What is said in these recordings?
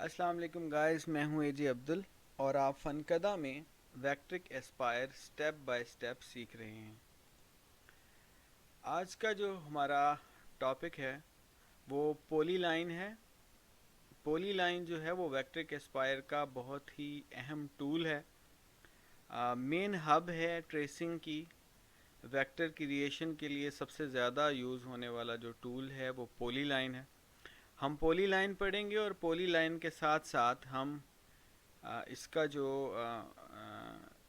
अस्सलाम वालेकुम गाइस, मैं हूं एजी अब्दुल और आप फनकदा में वेक्ट्रिक एस्पायर स्टेप बाय स्टेप सीख रहे हैं। आज का जो हमारा टॉपिक है वो पोली लाइन है। पोली लाइन जो है वो वेक्ट्रिक एस्पायर का बहुत ही अहम टूल है। मेन हब है ट्रेसिंग की। वेक्टर क्रिएशन के लिए सबसे ज़्यादा यूज़ होने वाला जो टूल है वो पोली लाइन है। हम पोली लाइन पढ़ेंगे और पोली लाइन के साथ साथ हम इसका जो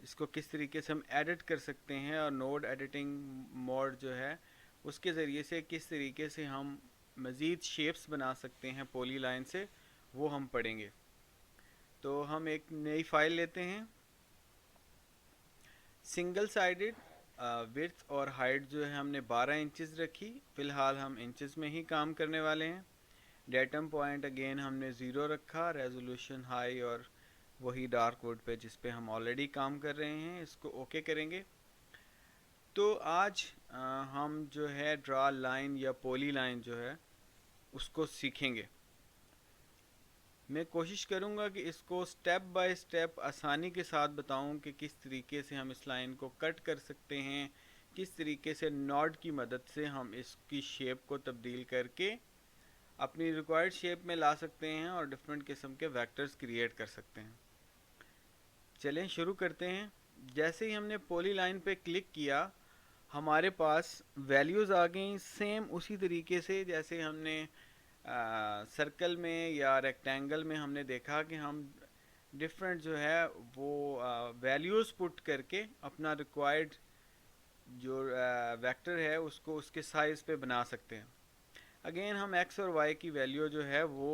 इसको किस तरीके से हम एडिट कर सकते हैं और नोड एडिटिंग मोड जो है उसके ज़रिए से किस तरीके से हम मज़ीद शेप्स बना सकते हैं पोली लाइन से, वो हम पढ़ेंगे। तो हम एक नई फाइल लेते हैं। सिंगल साइडेड विड्थ और हाइट जो है हमने 12 इंचज़ रखी। फ़िलहाल हम इंचज़ में ही काम करने वाले हैं। डेटम पॉइंट अगेन हमने ज़ीरो रखा। रेजोल्यूशन हाई और वही डार्क वुड पे जिस पे हम ऑलरेडी काम कर रहे हैं, इसको ओके करेंगे। तो आज हम जो है ड्रा लाइन या पोली लाइन जो है उसको सीखेंगे। मैं कोशिश करूँगा कि इसको स्टेप बाय स्टेप आसानी के साथ बताऊँ कि किस तरीके से हम इस लाइन को कट कर सकते हैं, किस तरीके से नॉड की मदद से हम इसकी शेप को तब्दील करके अपनी रिक्वायर्ड शेप में ला सकते हैं और डिफरेंट किस्म के वेक्टर्स क्रिएट कर सकते हैं। चलें शुरू करते हैं। जैसे ही हमने पोली लाइन पे क्लिक किया, हमारे पास वैल्यूज़ आ गई सेम उसी तरीके से जैसे हमने सर्कल में या रेक्टेंगल में हमने देखा कि हम डिफरेंट जो है वो वैल्यूज़ पुट करके अपना रिक्वायर्ड जो वेक्टर है उसको उसके साइज़ पे बना सकते हैं। अगेन हम एक्स और वाई की वैल्यू जो है वो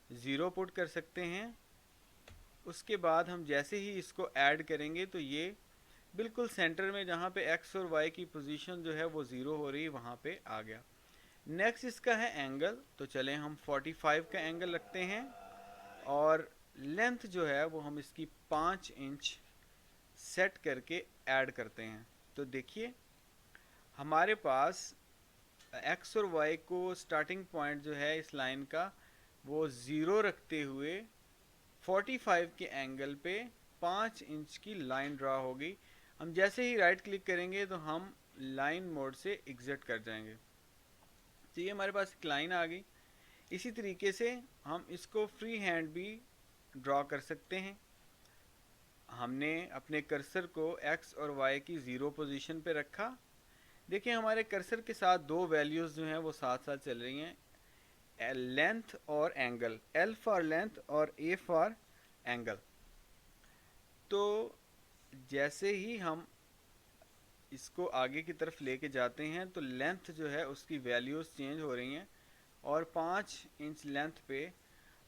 ज़ीरो पुट कर सकते हैं। उसके बाद हम जैसे ही इसको ऐड करेंगे तो ये बिल्कुल सेंटर में जहाँ पे एक्स और वाई की पोजीशन जो है वो ज़ीरो हो रही है वहाँ पे आ गया। नेक्स्ट इसका है एंगल। तो चलें हम 45 का एंगल रखते हैं और लेंथ जो है वो हम इसकी 5 इंच सेट करके ऐड करते हैं। तो देखिए हमारे पास एक्स और वाई को स्टार्टिंग पॉइंट जो है इस लाइन का वो ज़ीरो रखते हुए 45 के एंगल पे 5 इंच की लाइन ड्रा होगी। हम जैसे ही राइट क्लिक करेंगे तो हम लाइन मोड से एग्जिट कर जाएंगे। तो ये हमारे पास एक लाइन आ गई। इसी तरीके से हम इसको फ्री हैंड भी ड्रॉ कर सकते हैं। हमने अपने कर्सर को एक्स और वाई की ज़ीरो पोजीशन पे रखा। देखिए हमारे कर्सर के साथ दो वैल्यूज़ जो हैं वो साथ साथ चल रही हैं, लेंथ और एंगल, एल फॉर लेंथ और ए फॉर एंगल। तो जैसे ही हम इसको आगे की तरफ लेके जाते हैं तो लेंथ जो है उसकी वैल्यूज़ चेंज हो रही हैं और 5 इंच लेंथ पे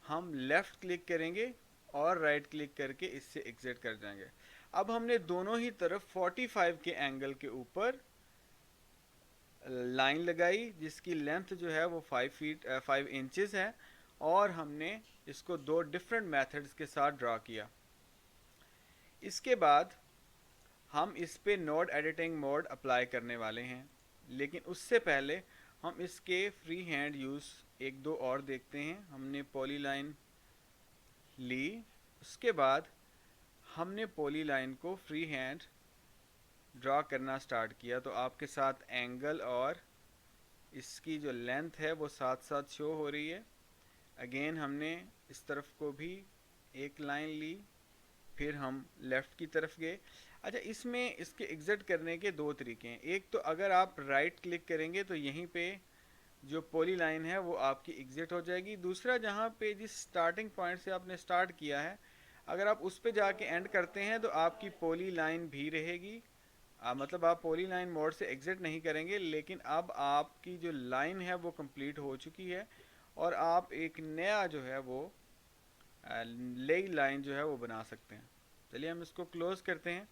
हम लेफ़्ट क्लिक करेंगे और राइट क्लिक करके इससे एग्जिट कर जाएंगे। अब हमने दोनों ही तरफ 45 के एंगल के ऊपर लाइन लगाई जिसकी लेंथ जो है वो 5 इंचज़ है और हमने इसको दो डिफरेंट मेथड्स के साथ ड्रा किया। इसके बाद हम इस पे नोड एडिटिंग मोड अप्लाई करने वाले हैं, लेकिन उससे पहले हम इसके फ्री हैंड यूज़ एक दो और देखते हैं। हमने पॉली लाइन ली, उसके बाद हमने पॉली लाइन को फ्री हैंड ड्रा करना स्टार्ट किया। तो आपके साथ एंगल और इसकी जो लेंथ है वो साथ साथ शो हो रही है। अगेन हमने इस तरफ को भी एक लाइन ली, फिर हम लेफ़्ट की तरफ गए। अच्छा, इसमें इसके एग्जिट करने के दो तरीके हैं। एक तो अगर आप राइट क्लिक करेंगे तो यहीं पे जो पॉली लाइन है वो आपकी एग्जिट हो जाएगी। दूसरा, जहाँ पे जिस स्टार्टिंग पॉइंट से आपने स्टार्ट किया है अगर आप उस पे जाके एंड करते हैं तो आपकी पॉली लाइन भी रहेगी। मतलब आप पॉली लाइन मोड से एग्जिट नहीं करेंगे, लेकिन अब आपकी जो लाइन है वो कंप्लीट हो चुकी है और आप एक नया जो है वो नई लाइन जो है वो बना सकते हैं। चलिए हम इसको क्लोज करते हैं।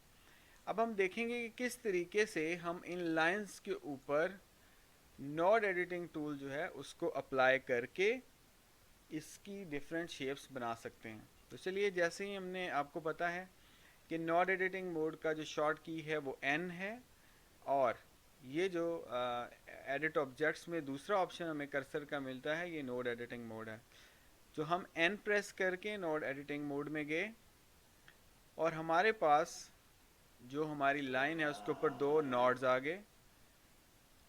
अब हम देखेंगे कि किस तरीके से हम इन लाइंस के ऊपर नोड एडिटिंग टूल जो है उसको अप्लाई करके इसकी डिफरेंट शेप्स बना सकते हैं। तो चलिए, जैसे ही हमने आपको पता है कि नोड एडिटिंग मोड का जो शॉर्ट की है वो N है और ये जो एडिट ऑब्जेक्ट्स में दूसरा ऑप्शन हमें कर्सर का मिलता है ये नोड एडिटिंग मोड है। तो हम N प्रेस करके नोड एडिटिंग मोड में गए और हमारे पास जो हमारी लाइन है उसके ऊपर दो नोड्स आ गए।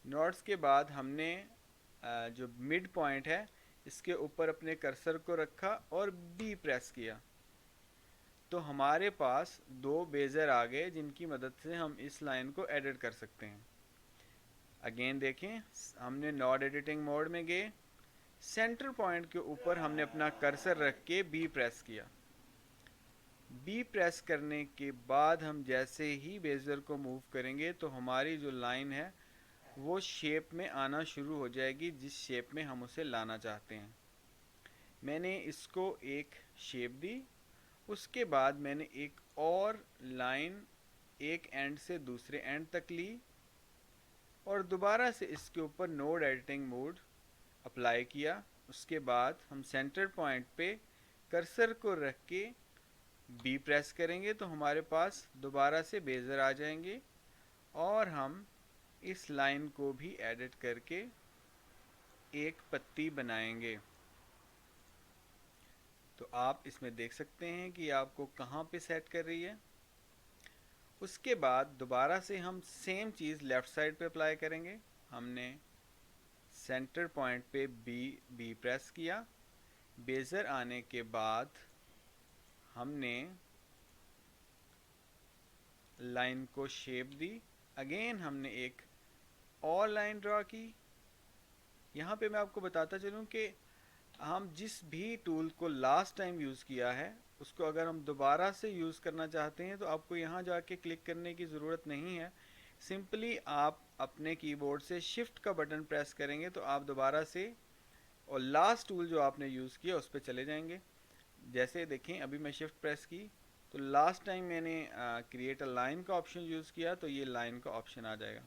नोड्स के बाद हमने जो मिड पॉइंट है इसके ऊपर अपने कर्सर को रखा और B प्रेस किया, तो हमारे पास दो बेजर आ गए जिनकी मदद से हम इस लाइन को एडिट कर सकते हैं। अगेन देखें, हमने नोड एडिटिंग मोड में गए, सेंटर पॉइंट के ऊपर हमने अपना कर्सर रख के B प्रेस किया। B प्रेस करने के बाद हम जैसे ही बेजर को मूव करेंगे तो हमारी जो लाइन है वो शेप में आना शुरू हो जाएगी, जिस शेप में हम उसे लाना चाहते हैं। मैंने इसको एक शेप दी, उसके बाद मैंने एक और लाइन एक एंड से दूसरे एंड तक ली और दोबारा से इसके ऊपर नोड एडिटिंग मोड अप्लाई किया। उसके बाद हम सेंटर पॉइंट पे कर्सर को रख के B प्रेस करेंगे तो हमारे पास दोबारा से बेजर आ जाएंगे और हम इस लाइन को भी एडिट करके एक पत्ती बनाएंगे। तो आप इसमें देख सकते हैं कि आपको कहाँ पे सेट कर रही है। उसके बाद दोबारा से हम सेम चीज़ लेफ़्ट साइड पे अप्लाई करेंगे। हमने सेंटर पॉइंट पे B प्रेस किया, बेजर आने के बाद हमने लाइन को शेप दी। अगेन हमने एक और लाइन ड्रॉ की। यहाँ पे मैं आपको बताता चलूँ कि हम जिस भी टूल को लास्ट टाइम यूज़ किया है उसको अगर हम दोबारा से यूज़ करना चाहते हैं तो आपको यहाँ जाके क्लिक करने की ज़रूरत नहीं है। सिंपली आप अपने कीबोर्ड से शिफ्ट का बटन प्रेस करेंगे तो आप दोबारा से और लास्ट टूल जो आपने यूज़ किया उस पर चले जाएंगे। जैसे देखें, अभी मैं शिफ्ट प्रेस की तो लास्ट टाइम मैंने क्रिएट अ लाइन का ऑप्शन यूज़ किया तो ये लाइन का ऑप्शन आ जाएगा।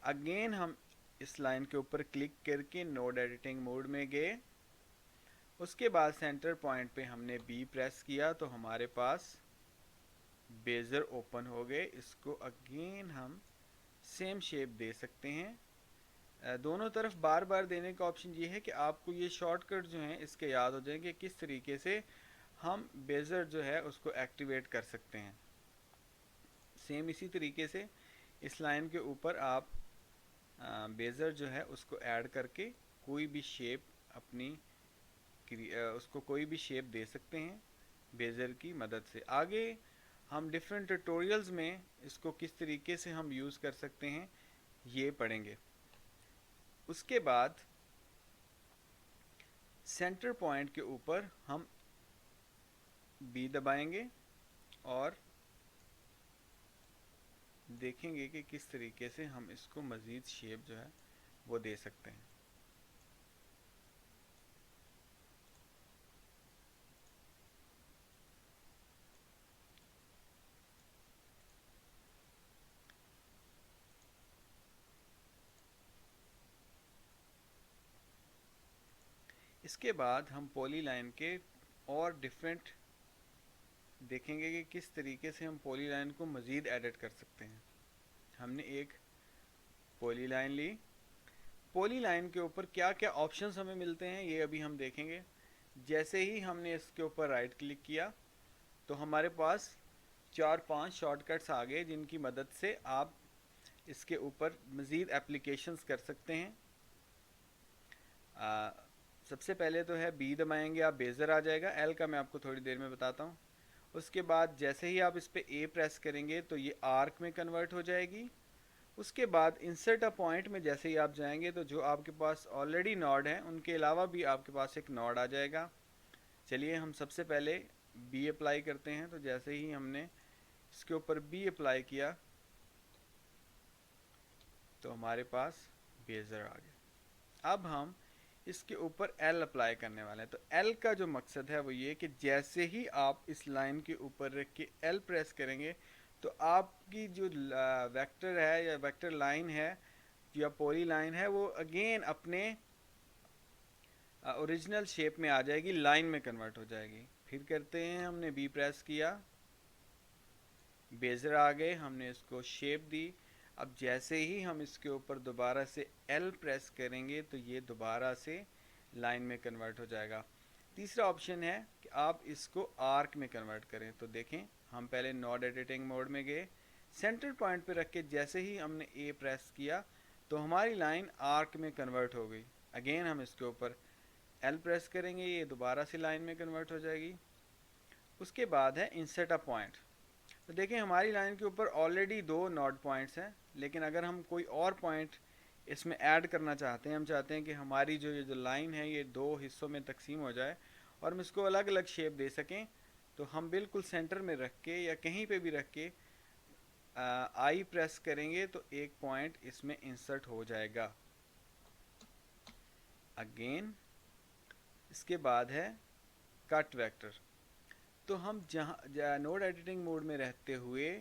अगेन हम इस लाइन के ऊपर क्लिक करके नोड एडिटिंग मोड में गए। उसके बाद सेंटर पॉइंट पे हमने B प्रेस किया तो हमारे पास बेजर ओपन हो गए। इसको अगेन हम सेम शेप दे सकते हैं। दोनों तरफ बार बार देने का ऑप्शन ये है कि आपको ये शॉर्टकट जो हैं इसके याद हो जाएंगे किस तरीके से हम बेजर जो है उसको एक्टिवेट कर सकते हैं। सेम इसी तरीके से इस लाइन के ऊपर आप बेजर जो है उसको ऐड करके कोई भी शेप अपनी उसको कोई भी शेप दे सकते हैं बेजर की मदद से। आगे हम डिफरेंट ट्यूटोरियल्स में इसको किस तरीके से हम यूज़ कर सकते हैं ये पढ़ेंगे। उसके बाद सेंटर पॉइंट के ऊपर हम B दबाएंगे और देखेंगे कि किस तरीके से हम इसको मज़ीद शेप जो है वो दे सकते हैं। इसके बाद हम पॉली लाइन के और डिफरेंट देखेंगे कि किस तरीके से हम पॉली लाइन को मज़ीद एडिट कर सकते हैं। हमने एक पॉली लाइन ली, पॉली लाइन के ऊपर क्या क्या ऑप्शंस हमें मिलते हैं ये अभी हम देखेंगे। जैसे ही हमने इसके ऊपर राइट क्लिक किया तो हमारे पास 4-5 शॉर्टकट्स आ गए जिनकी मदद से आप इसके ऊपर मज़ीद एप्लीकेशंस कर सकते हैं। सबसे पहले तो है B दबाएंगे आप बेजर आ जाएगा। L का मैं आपको थोड़ी देर में बताता हूँ। उसके बाद जैसे ही आप इस पर A प्रेस करेंगे तो ये आर्क में कन्वर्ट हो जाएगी। उसके बाद इंसर्ट अ पॉइंट में जैसे ही आप जाएंगे तो जो आपके पास ऑलरेडी नॉड हैं उनके अलावा भी आपके पास एक नॉड आ जाएगा। चलिए हम सबसे पहले B अप्लाई करते हैं। तो जैसे ही हमने इसके ऊपर B अप्लाई किया तो हमारे पास बेजर आ गया। अब हम इसके ऊपर L अप्लाई करने वाले हैं। तो L का जो मकसद है वो ये कि जैसे ही आप इस लाइन के ऊपर रख के L प्रेस करेंगे तो आपकी जो वेक्टर है या वेक्टर लाइन है या पॉली लाइन है वो अगेन अपने ओरिजिनल शेप में आ जाएगी, लाइन में कन्वर्ट हो जाएगी। फिर करते हैं, हमने B प्रेस किया, बेजर आ गए, हमने इसको शेप दी। अब जैसे ही हम इसके ऊपर दोबारा से L प्रेस करेंगे तो ये दोबारा से लाइन में कन्वर्ट हो जाएगा। तीसरा ऑप्शन है कि आप इसको आर्क में कन्वर्ट करें। तो देखें, हम पहले नोड एडिटिंग मोड में गए, सेंटर पॉइंट पे रख के जैसे ही हमने ए प्रेस किया तो हमारी लाइन आर्क में कन्वर्ट हो गई। अगेन हम इसके ऊपर एल प्रेस करेंगे, ये दोबारा से लाइन में कन्वर्ट हो जाएगी। उसके बाद है इंसर्ट अ पॉइंट। तो देखें, हमारी लाइन के ऊपर ऑलरेडी 2 नोड पॉइंट्स हैं, लेकिन अगर हम कोई और पॉइंट इसमें ऐड करना चाहते हैं, हम चाहते हैं कि हमारी जो लाइन है ये 2 हिस्सों में तकसीम हो जाए और हम इसको अलग अलग शेप दे सकें, तो हम बिल्कुल सेंटर में रख के या कहीं पे भी रख के आई प्रेस करेंगे तो एक पॉइंट इसमें इंसर्ट हो जाएगा। अगेन इसके बाद है कट वेक्टर। तो हम जहाँ नोड एडिटिंग मोड में रहते हुए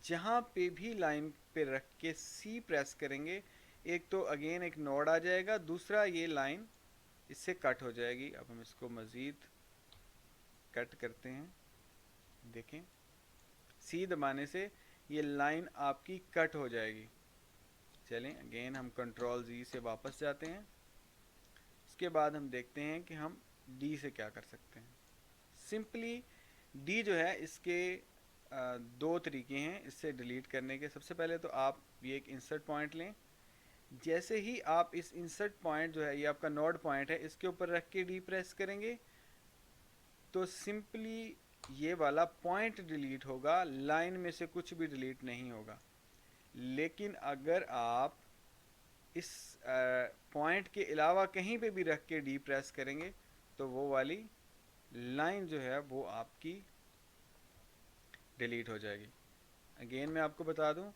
जहाँ पे भी लाइन पे रख के सी प्रेस करेंगे, एक तो अगेन एक नोड आ जाएगा, दूसरा ये लाइन इससे कट हो जाएगी। अब हम इसको मज़ीद कट करते हैं। देखें, सी दबाने से ये लाइन आपकी कट हो जाएगी। चलें, अगेन हम कंट्रोल जी से वापस जाते हैं। इसके बाद हम देखते हैं कि हम डी से क्या कर सकते हैं। सिंपली डी जो है, इसके 2 तरीके हैं इससे डिलीट करने के। सबसे पहले तो आप ये एक इंसर्ट पॉइंट लें। जैसे ही आप इस इंसर्ट पॉइंट जो है, ये आपका नोड पॉइंट है, इसके ऊपर रख के डी प्रेस करेंगे तो सिंपली ये वाला पॉइंट डिलीट होगा, लाइन में से कुछ भी डिलीट नहीं होगा। लेकिन अगर आप इस पॉइंट के अलावा कहीं पे भी रख के डी प्रेस करेंगे तो वो वाली लाइन जो है वो आपकी डिलीट हो जाएगी। अगेन मैं आपको बता दूं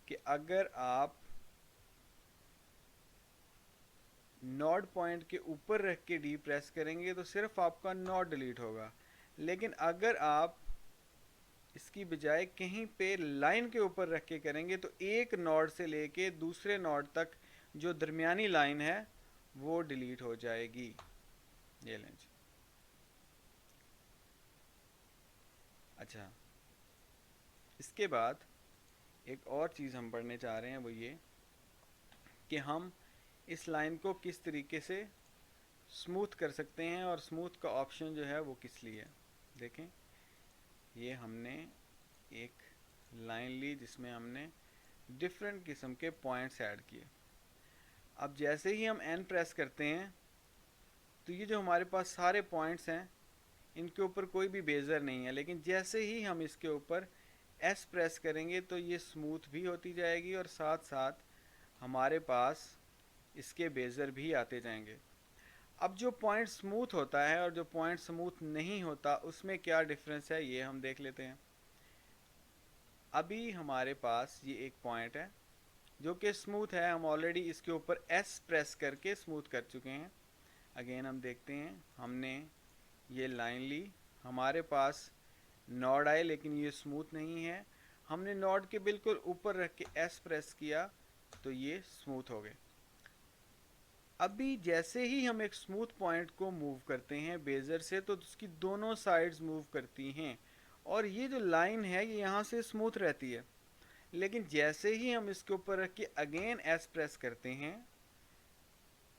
कि अगर आप नोड पॉइंट के ऊपर रख के डी प्रेस करेंगे तो सिर्फ आपका नोड डिलीट होगा, लेकिन अगर आप इसकी बजाय कहीं पे लाइन के ऊपर रख के करेंगे तो एक नोड से लेके दूसरे नोड तक जो दरमियानी लाइन है वो डिलीट हो जाएगी। ये लें जी। अच्छा, इसके बाद एक और चीज़ हम पढ़ने चाह रहे हैं, वो ये कि हम इस लाइन को किस तरीके से स्मूथ कर सकते हैं और स्मूथ का ऑप्शन जो है वो किस लिए है। देखें, ये हमने एक लाइन ली जिसमें हमने डिफरेंट किस्म के पॉइंट्स ऐड किए। अब जैसे ही हम एन प्रेस करते हैं तो ये जो हमारे पास सारे पॉइंट्स हैं इनके ऊपर कोई भी बेजर नहीं है, लेकिन जैसे ही हम इसके ऊपर एस प्रेस करेंगे तो ये स्मूथ भी होती जाएगी और साथ साथ हमारे पास इसके बेजर भी आते जाएंगे। अब जो पॉइंट स्मूथ होता है और जो पॉइंट स्मूथ नहीं होता उसमें क्या डिफरेंस है ये हम देख लेते हैं। अभी हमारे पास ये एक पॉइंट है जो कि स्मूथ है, हम ऑलरेडी इसके ऊपर एस प्रेस करके स्मूथ कर चुके हैं। अगेन हम देखते हैं, हमने ये लाइन ली, हमारे पास नोड आए लेकिन ये स्मूथ नहीं है, हमने नोड के बिल्कुल ऊपर रख के एस प्रेस किया तो ये स्मूथ हो गए। अभी जैसे ही हम एक स्मूथ पॉइंट को मूव करते हैं बेजर से तो उसकी दोनों साइड्स मूव करती हैं और ये जो लाइन है ये यहाँ से स्मूथ रहती है, लेकिन जैसे ही हम इसके ऊपर रख के अगेन एस प्रेस करते हैं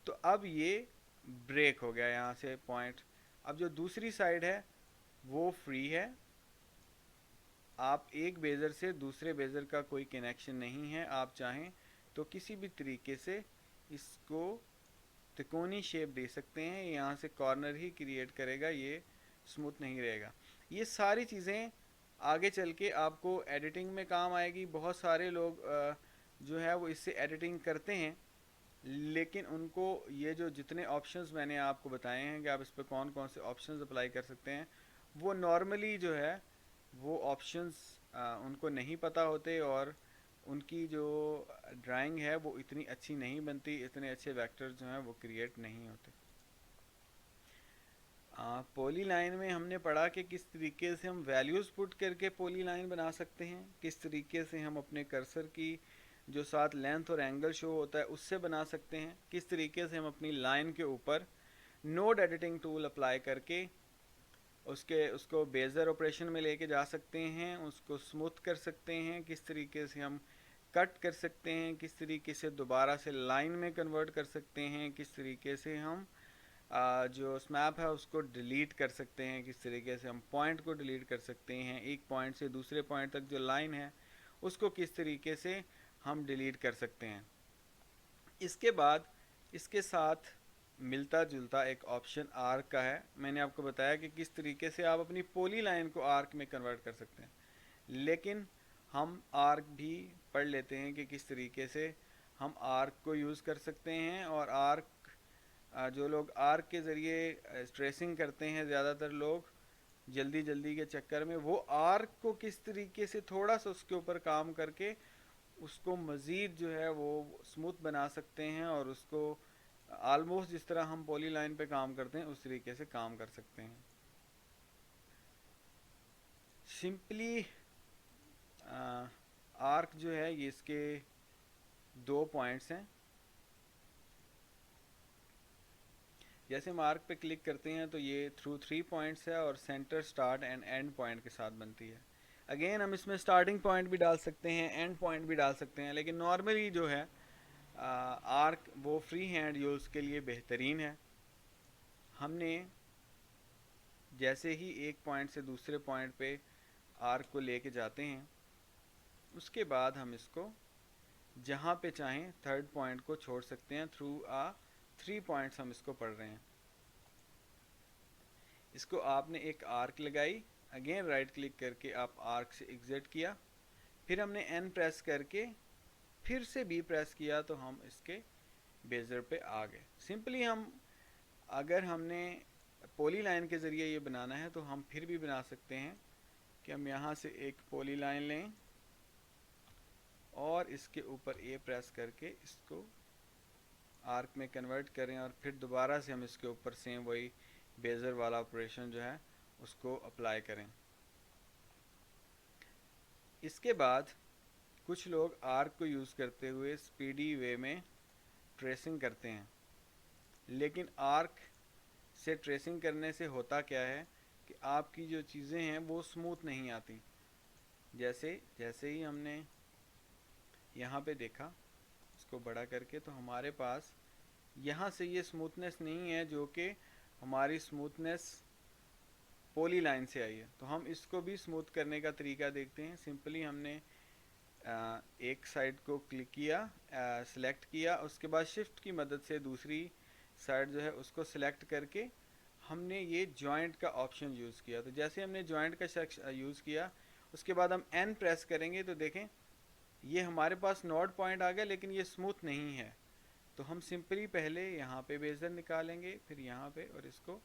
तो अब ये ब्रेक हो गया यहाँ से पॉइंट। अब जो दूसरी साइड है वो फ्री है, आप एक बेजर से दूसरे बेजर का कोई कनेक्शन नहीं है, आप चाहें तो किसी भी तरीके से इसको त्रिकोणी शेप दे सकते हैं, यहाँ से कॉर्नर ही क्रिएट करेगा, ये स्मूथ नहीं रहेगा। ये सारी चीज़ें आगे चल के आपको एडिटिंग में काम आएगी। बहुत सारे लोग जो है वो इससे एडिटिंग करते हैं, लेकिन उनको ये जो जितने ऑप्शंस मैंने आपको बताए हैं कि आप इस पर कौन कौन से ऑप्शंस अप्लाई कर सकते हैं, वो नॉर्मली जो है वो ऑप्शंस उनको नहीं पता होते और उनकी जो ड्राइंग है वो इतनी अच्छी नहीं बनती, इतने अच्छे वेक्टर्स जो हैं वो क्रिएट नहीं होते। पॉली लाइन में हमने पढ़ा कि किस तरीके से हम वैल्यूज़ पुट करके पॉली लाइन बना सकते हैं, किस तरीके से हम अपने कर्सर की जो साथ लेंथ और एंगल शो होता है उससे बना सकते हैं, किस तरीके से हम अपनी लाइन के ऊपर नोड एडिटिंग टूल अप्लाई करके उसको बेजर ऑपरेशन में लेके जा सकते हैं, उसको स्मूथ कर सकते हैं, किस तरीके से हम कट कर सकते हैं, किस तरीके से दोबारा से लाइन में कन्वर्ट कर सकते हैं, किस तरीके से हम जो स्मैप है उसको डिलीट कर सकते हैं, किस तरीके से हम पॉइंट को डिलीट कर सकते हैं, एक पॉइंट से दूसरे पॉइंट तक जो लाइन है उसको किस तरीके से हम डिलीट कर सकते हैं। इसके बाद इसके साथ मिलता जुलता एक ऑप्शन आर्क का है। मैंने आपको बताया कि किस तरीके से आप अपनी पोली लाइन को आर्क में कन्वर्ट कर सकते हैं, लेकिन हम आर्क भी पढ़ लेते हैं कि किस तरीके से हम आर्क को यूज़ कर सकते हैं। और आर्क, जो लोग आर्क के ज़रिए ट्रेसिंग करते हैं ज़्यादातर लोग जल्दी जल्दी के चक्कर में, वो आर्क को किस तरीके से थोड़ा सा उसके ऊपर काम करके उसको मज़ीद जो है वो स्मूथ बना सकते हैं और उसको आलमोस्ट जिस तरह हम पॉली लाइन पे काम करते हैं उस तरीके से काम कर सकते हैं। सिंपली आर्क जो है ये इसके दो पॉइंट्स हैं। जैसे हम आर्क पे क्लिक करते हैं तो ये थ्रू 3 पॉइंट्स है और centre, start and and point के साथ बनती है। अगेन हम इसमें स्टार्टिंग पॉइंट भी डाल सकते हैं, एंड पॉइंट भी डाल सकते हैं, लेकिन नॉर्मली जो है आर्क वो फ्री हैंड यूज़ के लिए बेहतरीन है। हमने जैसे ही एक पॉइंट से दूसरे पॉइंट पे आर्क को लेके जाते हैं, उसके बाद हम इसको जहाँ पे चाहें थर्ड पॉइंट को छोड़ सकते हैं थ्रू 3 पॉइंट्स हम इसको पढ़ रहे हैं। इसको आपने एक आर्क लगाई, अगेन राइट क्लिक करके आप आर्क से एग्जिट किया, फिर हमने एन प्रेस करके फिर से बी प्रेस किया तो हम इसके बेजर पे आ गए। सिंपली हम, अगर हमने पॉली लाइन के ज़रिए ये बनाना है तो हम फिर भी बना सकते हैं कि हम यहाँ से एक पॉली लाइन लें और इसके ऊपर ए प्रेस करके इसको आर्क में कन्वर्ट करें और फिर दोबारा से हम इसके ऊपर सेम वही बेजर वाला ऑपरेशन जो है उसको अप्लाई करें। इसके बाद कुछ लोग आर्क को यूज़ करते हुए स्पीडी वे में ट्रेसिंग करते हैं, लेकिन आर्क से ट्रेसिंग करने से होता क्या है कि आपकी जो चीज़ें हैं वो स्मूथ नहीं आती। जैसे जैसे ही हमने यहाँ पे देखा इसको बड़ा करके, तो हमारे पास यहाँ से ये स्मूथनेस नहीं है जो कि हमारी स्मूथनेस पॉली लाइन से आई है। तो हम इसको भी स्मूथ करने का तरीका देखते हैं। सिंपली हमने एक साइड को क्लिक किया, सिलेक्ट किया, उसके बाद शिफ्ट की मदद से दूसरी साइड जो है उसको सिलेक्ट करके हमने ये जॉइंट का ऑप्शन यूज़ किया। तो जैसे हमने जॉइंट का यूज़ किया उसके बाद हम एन प्रेस करेंगे तो देखें ये हमारे पास नोड पॉइंट आ गया, लेकिन ये स्मूथ नहीं है। तो हम सिंपली पहले यहाँ पे बेजर निकालेंगे, फिर यहाँ पे, और इसको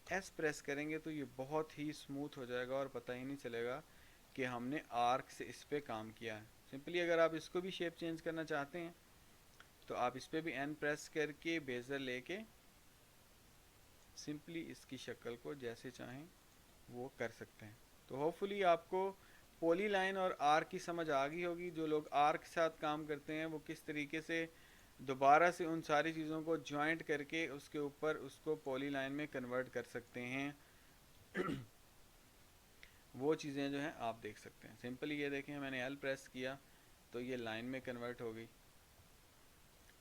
एस प्रेस करेंगे तो ये बहुत ही स्मूथ हो जाएगा और पता ही नहीं चलेगा कि हमने आर्क से इस पे काम किया है। सिंपली अगर आप इसको भी शेप चेंज करना चाहते हैं तो आप इस पे भी एन प्रेस करके बेजर लेके सिंपली इसकी शक्ल को जैसे चाहें वो कर सकते हैं। तो होपफुली आपको पॉली लाइन और आर्क की समझ आ गई होगी। जो लोग आर्क के साथ काम करते हैं वो किस तरीके से दोबारा से उन सारी चीज़ों को जॉइंट करके उसके ऊपर उसको पॉली लाइन में कन्वर्ट कर सकते हैं। वो चीज़ें जो हैं आप देख सकते हैं। सिंपली ये देखें मैंने एल प्रेस किया तो ये लाइन में कन्वर्ट हो गई,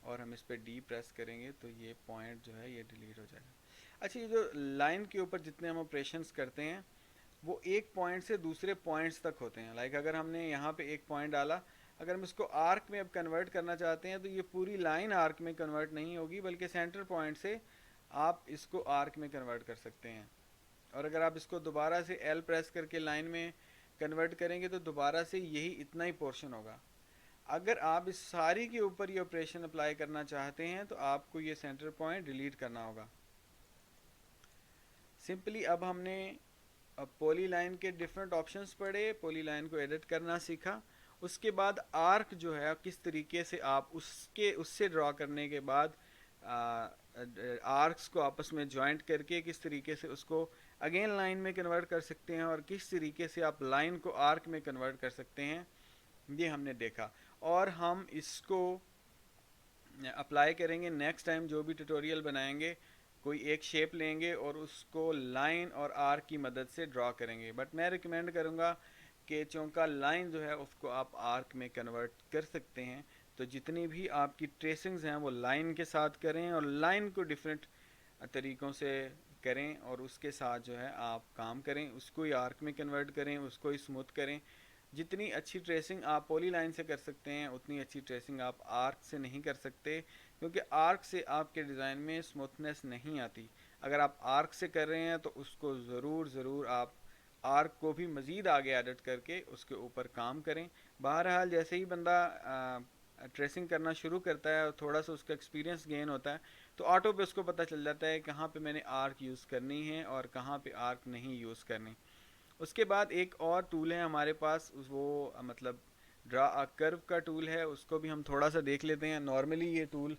और हम इस पर डी प्रेस करेंगे तो ये पॉइंट जो है ये डिलीट हो जाएगा। अच्छा, ये जो लाइन के ऊपर जितने हम ऑपरेशंस करते हैं वो एक पॉइंट से दूसरे पॉइंट्स तक होते हैं। लाइक अगर हमने यहाँ पे एक पॉइंट डाला, अगर हम इसको आर्क में अब कन्वर्ट करना चाहते हैं तो ये पूरी लाइन आर्क में कन्वर्ट नहीं होगी, बल्कि सेंटर पॉइंट से आप इसको आर्क में कन्वर्ट कर सकते हैं। और अगर आप इसको दोबारा से एल प्रेस करके लाइन में कन्वर्ट करेंगे तो दोबारा से यही इतना ही पोर्शन होगा। अगर आप इस सारी के ऊपर ये ऑपरेशन अप्लाई करना चाहते हैं तो आपको ये सेंटर पॉइंट डिलीट करना होगा। सिंपली अब हमने पॉली लाइन के डिफरेंट ऑप्शंस पढ़े, पॉली लाइन को एडिट करना सीखा। उसके बाद आर्क जो है किस तरीके से आप उससे ड्रॉ करने के बाद आर्क्स को आपस में जॉइंट करके किस तरीके से उसको अगेन लाइन में कन्वर्ट कर सकते हैं, और किस तरीके से आप लाइन को आर्क में कन्वर्ट कर सकते हैं, ये हमने देखा। और हम इसको अप्लाई करेंगे नेक्स्ट टाइम जो भी ट्यूटोरियल बनाएंगे। कोई एक शेप लेंगे और उसको लाइन और आर्क की मदद से ड्रॉ करेंगे। बट मैं रिकमेंड करूँगा कि चूँकि लाइन जो है उसको आप आर्क में कन्वर्ट कर सकते हैं, तो जितनी भी आपकी ट्रेसिंग्स हैं वो लाइन के साथ करें और लाइन को डिफरेंट तरीक़ों से करें और उसके साथ जो है आप काम करें, उसको ही आर्क में कन्वर्ट करें, उसको ही स्मूथ करें। जितनी अच्छी ट्रेसिंग आप पॉली लाइन से कर सकते हैं उतनी अच्छी ट्रेसिंग आप आर्क से नहीं कर सकते, क्योंकि आर्क से आपके डिज़ाइन में स्मूथनेस नहीं आती। अगर आप आर्क से कर रहे हैं तो उसको ज़रूर आप आर्क को भी मज़ीद आगे एडिट करके उसके ऊपर काम करें। बहरहाल जैसे ही बंदा ट्रेसिंग करना शुरू करता है और थोड़ा सा उसका एक्सपीरियंस गेन होता है तो ऑटो पे उसको पता चल जाता है कहाँ पे मैंने आर्क यूज़ करनी है और कहाँ पे आर्क नहीं यूज़ करनी। उसके बाद एक और टूल है हमारे पास, वो मतलब ड्रा अ कर्व का टूल है, उसको भी हम थोड़ा सा देख लेते हैं। नॉर्मली ये टूल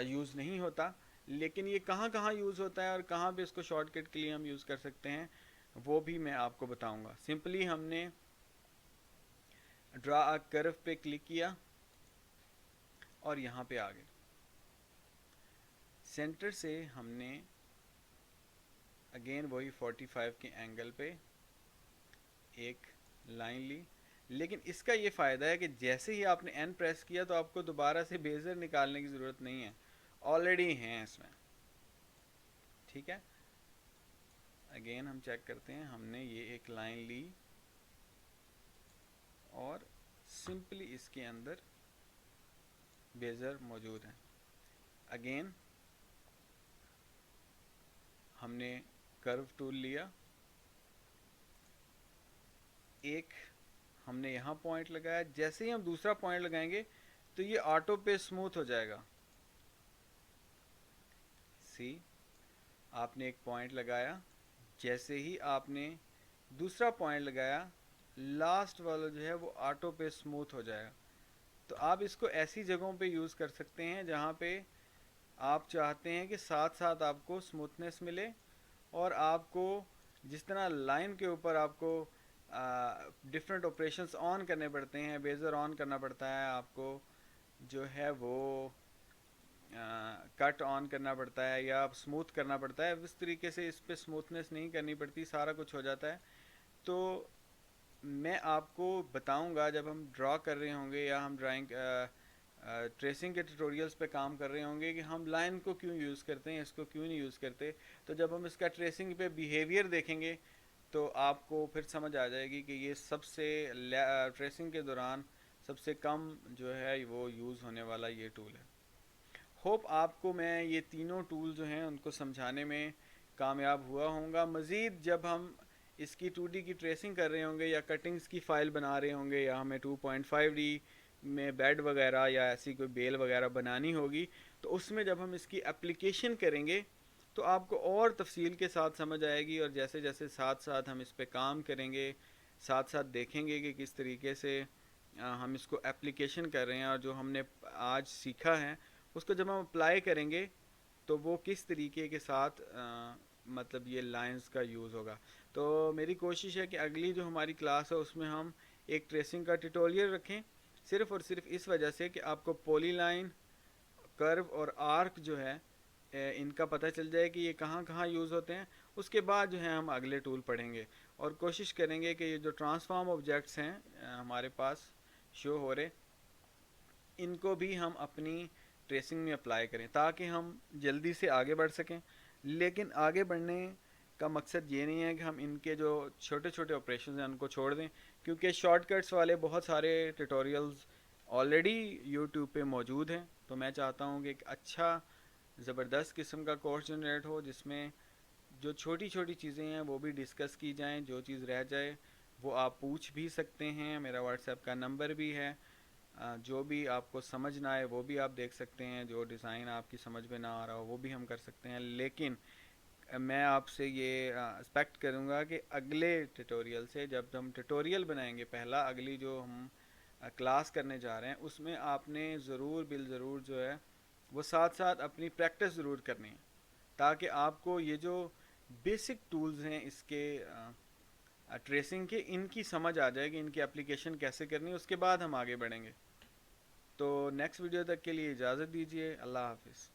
यूज़ नहीं होता, लेकिन ये कहाँ कहाँ यूज़ होता है और कहाँ पे इसको शॉर्टकट के लिए हम यूज़ कर सकते हैं वो भी मैं आपको बताऊंगा। सिंपली हमने ड्रा अ कर्व पे क्लिक किया और यहाँ पे आ गए। सेंटर से हमने अगेन वही 45 के एंगल पे एक लाइन ली, लेकिन इसका ये फ़ायदा है कि जैसे ही आपने एन प्रेस किया तो आपको दोबारा से बेजर निकालने की ज़रूरत नहीं है, ऑलरेडी हैं इसमें। ठीक है, अगेन हम चेक करते हैं। हमने ये एक लाइन ली और सिंपली इसके अंदर बेजर मौजूद है। अगेन हमने कर्व टूल लिया, एक हमने यहाँ पॉइंट लगाया, जैसे ही हम दूसरा पॉइंट लगाएंगे तो ये ऑटो पे स्मूथ हो जाएगा। सी, आपने एक पॉइंट लगाया, जैसे ही आपने दूसरा पॉइंट लगाया लास्ट वाला जो है वो ऑटो पे स्मूथ हो जाएगा। तो आप इसको ऐसी जगहों पे यूज़ कर सकते हैं जहाँ पे आप चाहते हैं कि साथ साथ आपको स्मूथनेस मिले और आपको जिस तरह लाइन के ऊपर आपको डिफरेंट ऑपरेशंस ऑन करने पड़ते हैं, बेजर ऑन करना पड़ता है, आपको जो है वो कट ऑन करना पड़ता है या स्मूथ करना पड़ता है, इस तरीके से इस पर स्मूथनेस नहीं करनी पड़ती, सारा कुछ हो जाता है। तो मैं आपको बताऊंगा जब हम ड्रा कर रहे होंगे या हम ड्राइंग ट्रेसिंग के ट्यूटोरियल्स पे काम कर रहे होंगे कि हम लाइन को क्यों यूज़ करते हैं, इसको क्यों नहीं यूज़ करते। तो जब हम इसका ट्रेसिंग पे बिहेवियर देखेंगे तो आपको फिर समझ आ जाएगी कि ये सबसे ट्रेसिंग के दौरान सबसे कम जो है वो यूज़ होने वाला ये टूल है। होप आपको मैं ये तीनों टूल जो हैं उनको समझाने में कामयाब हुआ होऊंगा। मज़ीद जब हम इसकी 2D की ट्रेसिंग कर रहे होंगे या कटिंग्स की फ़ाइल बना रहे होंगे या हमें 2.5D में बेड वगैरह या ऐसी कोई बेल वगैरह बनानी होगी तो उसमें जब हम इसकी एप्लीकेशन करेंगे तो आपको और तफसील के साथ समझ आएगी। और जैसे जैसे साथ साथ हम इस पर काम करेंगे, साथ साथ देखेंगे कि किस तरीके से हम इसको एप्लीकेशन कर रहे हैं और जो हमने आज सीखा है उसको जब हम अप्लाई करेंगे तो वो किस तरीके के साथ मतलब ये लाइंस का यूज़ होगा। तो मेरी कोशिश है कि अगली जो हमारी क्लास है उसमें हम एक ट्रेसिंग का ट्यूटोरियल रखें, सिर्फ़ और सिर्फ इस वजह से कि आपको पॉली लाइन, कर्व और आर्क जो है इनका पता चल जाए कि ये कहाँ कहाँ यूज़ होते हैं। उसके बाद जो है हम अगले टूल पढ़ेंगे और कोशिश करेंगे कि ये जो ट्रांसफॉर्म ऑब्जेक्ट्स हैं हमारे पास शो हो रहे, इनको भी हम अपनी ट्रेसिंग में अप्लाई करें ताकि हम जल्दी से आगे बढ़ सकें। लेकिन आगे बढ़ने का मकसद ये नहीं है कि हम इनके जो छोटे छोटे ऑपरेशन हैं उनको छोड़ दें, क्योंकि शॉर्टकट्स वाले बहुत सारे ट्यूटोरियल्स ऑलरेडी यूट्यूब पे मौजूद हैं। तो मैं चाहता हूँ कि एक अच्छा ज़बरदस्त किस्म का कोर्स जनरेट हो जिसमें जो छोटी छोटी चीज़ें हैं वो भी डिस्कस की जाएँ, जो चीज़ रह जाए वो आप पूछ भी सकते हैं। मेरा व्हाट्सएप का नंबर भी है, जो भी आपको समझ ना आए वो भी आप देख सकते हैं, जो डिज़ाइन आपकी समझ में ना आ रहा हो वो भी हम कर सकते हैं। लेकिन मैं आपसे ये एक्सपेक्ट करूँगा कि अगले ट्यूटोरियल से जब हम ट्यूटोरियल बनाएंगे पहला, अगली जो हम क्लास करने जा रहे हैं उसमें आपने ज़रूर बिल ज़रूर जो है वो साथ साथ अपनी प्रैक्टिस ज़रूर करनी है ताकि आपको ये जो बेसिक टूल्स हैं इसके ट्रेसिंग के, इनकी समझ आ जाएगी, इनकी एप्लीकेशन कैसे करनी है, उसके बाद हम आगे बढ़ेंगे। तो नेक्स्ट वीडियो तक के लिए इजाज़त दीजिए। अल्लाह हाफिज़।